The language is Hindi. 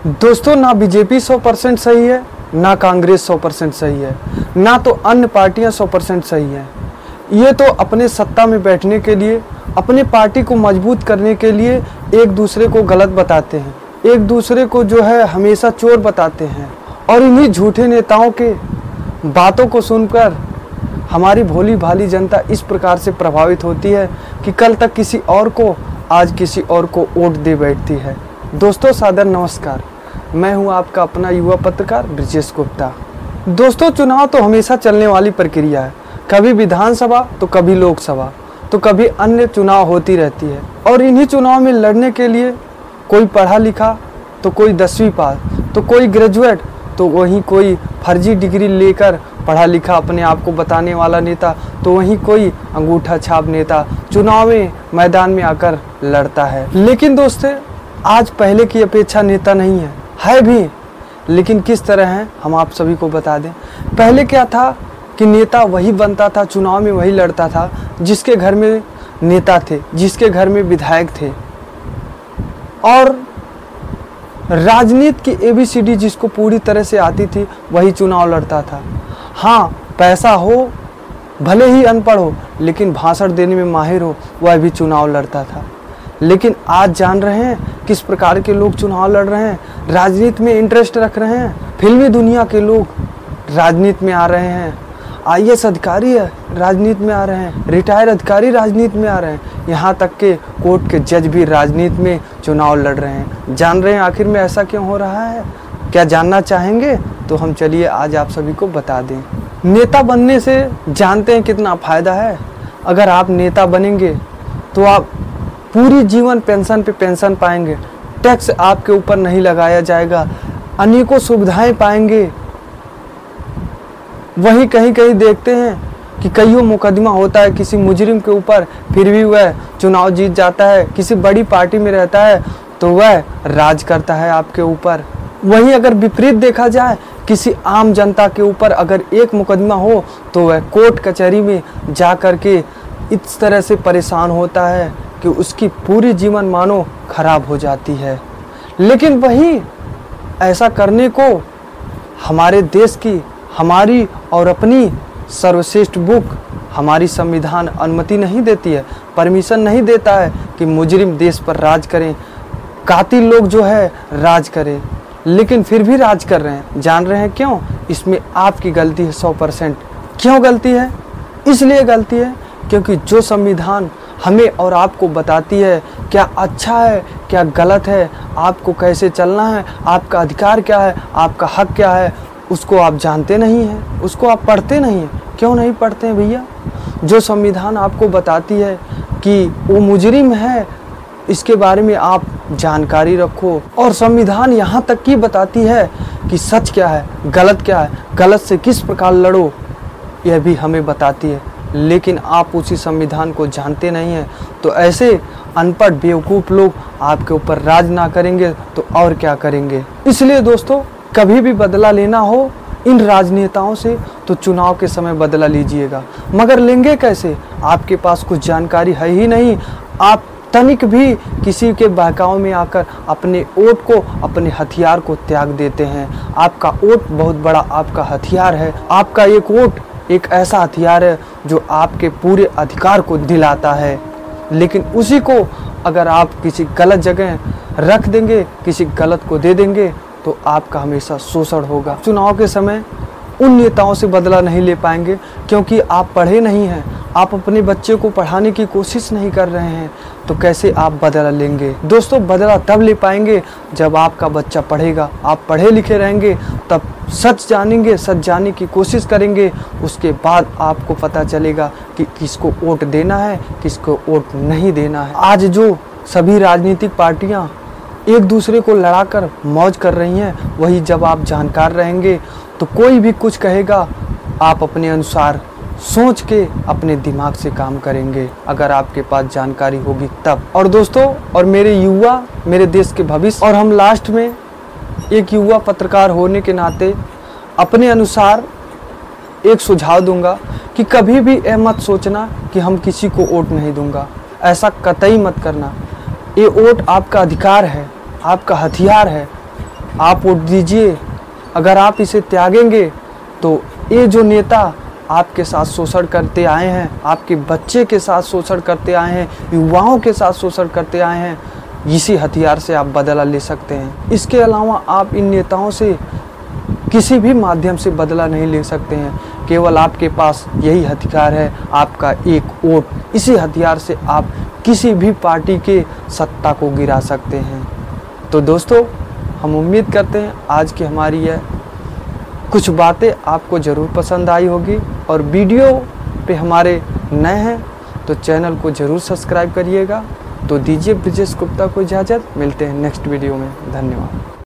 दोस्तों, ना बीजेपी 100% सही है, ना कांग्रेस 100% सही है, ना तो अन्य पार्टियां 100% सही हैं। ये तो अपने सत्ता में बैठने के लिए, अपने पार्टी को मजबूत करने के लिए एक दूसरे को गलत बताते हैं, एक दूसरे को जो है हमेशा चोर बताते हैं। और इन्हीं झूठे नेताओं के बातों को सुनकर हमारी भोली भाली जनता इस प्रकार से प्रभावित होती है कि कल तक किसी और को, आज किसी और को वोट दे बैठती है। दोस्तों, सादर नमस्कार। मैं हूं आपका अपना युवा पत्रकार ब्रिजेश गुप्ता। दोस्तों, चुनाव तो हमेशा चलने वाली प्रक्रिया है। कभी विधानसभा तो कभी लोकसभा तो कभी अन्य चुनाव होती रहती है। और इन्हीं चुनाव में लड़ने के लिए कोई पढ़ा लिखा तो कोई 10वीं पास तो कोई ग्रेजुएट तो वहीं कोई फर्जी डिग्री लेकर पढ़ा लिखा अपने आप को बताने वाला नेता तो वहीं कोई अंगूठा छाप नेता चुनाव में मैदान में आकर लड़ता है। लेकिन दोस्तों, आज पहले की अपेक्षा नेता नहीं है भी, लेकिन किस तरह है हम आप सभी को बता दें। पहले क्या था कि नेता वही बनता था, चुनाव में वही लड़ता था जिसके घर में नेता थे, जिसके घर में विधायक थे। और राजनीति की ABCD जिसको पूरी तरह से आती थी वही चुनाव लड़ता था। हाँ, पैसा हो, भले ही अनपढ़ हो, लेकिन भाषण देने में माहिर हो, वह भी चुनाव लड़ता था। लेकिन आज जान रहे हैं किस प्रकार के लोग चुनाव लड़ रहे हैं, राजनीति में इंटरेस्ट रख रहे हैं। फिल्मी दुनिया के लोग राजनीति में आ रहे हैं, IAS अधिकारी राजनीति में आ रहे हैं, रिटायर अधिकारी राजनीति में आ रहे हैं, यहाँ तक के कोर्ट के जज भी राजनीति में चुनाव लड़ रहे हैं। जान रहे हैं आखिर में ऐसा क्यों हो रहा है? क्या जानना चाहेंगे? तो हम चलिए आज आप सभी को बता दें। नेता बनने से जानते हैं कितना फ़ायदा है। अगर आप नेता बनेंगे तो आप पूरी जीवन पेंशन पे पेंशन पाएंगे, टैक्स आपके ऊपर नहीं लगाया जाएगा, अनेकों सुविधाएं पाएंगे। वहीं कहीं कहीं देखते हैं कि कईयों मुकदमा होता है किसी मुजरिम के ऊपर, फिर भी वह चुनाव जीत जाता है। किसी बड़ी पार्टी में रहता है तो वह राज करता है आपके ऊपर। वहीं अगर विपरीत देखा जाए, किसी आम जनता के ऊपर अगर एक मुकदमा हो तो वह कोर्ट कचहरी में जा कर के इस तरह से परेशान होता है कि उसकी पूरी जीवन मानो खराब हो जाती है। लेकिन वहीं ऐसा करने को हमारे देश की, हमारी और अपनी सर्वश्रेष्ठ बुक, हमारी संविधान अनुमति नहीं देती है, परमिशन नहीं देता है कि मुजरिम देश पर राज करें, कातिल लोग जो है राज करें। लेकिन फिर भी राज कर रहे हैं। जान रहे हैं क्यों? इसमें आपकी गलती है 100%। क्यों गलती है? इसलिए गलती है क्योंकि जो संविधान हमें और आपको बताती है क्या अच्छा है, क्या गलत है, आपको कैसे चलना है, आपका अधिकार क्या है, आपका हक क्या है, उसको आप जानते नहीं हैं, उसको आप पढ़ते नहीं हैं। क्यों नहीं पढ़ते हैं भैया? जो संविधान आपको बताती है कि वो मुजरिम है, इसके बारे में आप जानकारी रखो। और संविधान यहाँ तक की बताती है कि सच क्या है, गलत क्या है, गलत से किस प्रकार लड़ो, यह भी हमें बताती है। लेकिन आप उसी संविधान को जानते नहीं हैं, तो ऐसे अनपढ़ बेवकूफ़ लोग आपके ऊपर राज ना करेंगे तो और क्या करेंगे। इसलिए दोस्तों, कभी भी बदला लेना हो इन राजनेताओं से तो चुनाव के समय बदला लीजिएगा। मगर लेंगे कैसे? आपके पास कुछ जानकारी है ही नहीं। आप तनिक भी किसी के बहकावे में आकर अपने वोट को, अपने हथियार को त्याग देते हैं। आपका वोट बहुत बड़ा आपका हथियार है। आपका एक वोट एक ऐसा हथियार है जो आपके पूरे अधिकार को दिलाता है। लेकिन उसी को अगर आप किसी गलत जगह रख देंगे, किसी गलत को दे देंगे, तो आपका हमेशा शोषण होगा। चुनाव के समय उन नेताओं से बदला नहीं ले पाएंगे क्योंकि आप पढ़े नहीं हैं, आप अपने बच्चे को पढ़ाने की कोशिश नहीं कर रहे हैं, तो कैसे आप बदला लेंगे? दोस्तों, बदला तब ले पाएंगे जब आपका बच्चा पढ़ेगा। आप पढ़े लिखे रहेंगे तब सच जानेंगे, सच जानने की कोशिश करेंगे। उसके बाद आपको पता चलेगा कि किसको वोट देना है, किसको वोट नहीं देना है। आज जो सभी राजनीतिक पार्टियां एक दूसरे को लड़ाकर मौज कर रही हैं, वही जब आप जानकार रहेंगे तो कोई भी कुछ कहेगा, आप अपने अनुसार सोच के अपने दिमाग से काम करेंगे, अगर आपके पास जानकारी होगी तब। और दोस्तों, और मेरे युवा मेरे देश के भविष्य, और हम लास्ट में एक युवा पत्रकार होने के नाते अपने अनुसार एक सुझाव दूंगा कि कभी भी यह मत सोचना कि हम किसी को वोट नहीं दूंगा। ऐसा कतई मत करना। ये वोट आपका अधिकार है, आपका हथियार है। आप वोट दीजिए। अगर आप इसे त्यागेंगे तो ये जो नेता आपके साथ शोषण करते आए हैं, आपके बच्चे के साथ शोषण करते आए हैं, युवाओं के साथ शोषण करते आए हैं, इसी हथियार से आप बदला ले सकते हैं। इसके अलावा आप इन नेताओं से किसी भी माध्यम से बदला नहीं ले सकते हैं। केवल आपके पास यही हथियार है, आपका एक वोट। इसी हथियार से आप किसी भी पार्टी के सत्ता को गिरा सकते हैं। तो दोस्तों, हम उम्मीद करते हैं आज की हमारी यह कुछ बातें आपको ज़रूर पसंद आई होगी, और वीडियो पे हमारे नए हैं तो चैनल को ज़रूर सब्सक्राइब करिएगा। तो दीजिए ब्रिजेश गुप्ता को इजाज़त, मिलते हैं नेक्स्ट वीडियो में। धन्यवाद।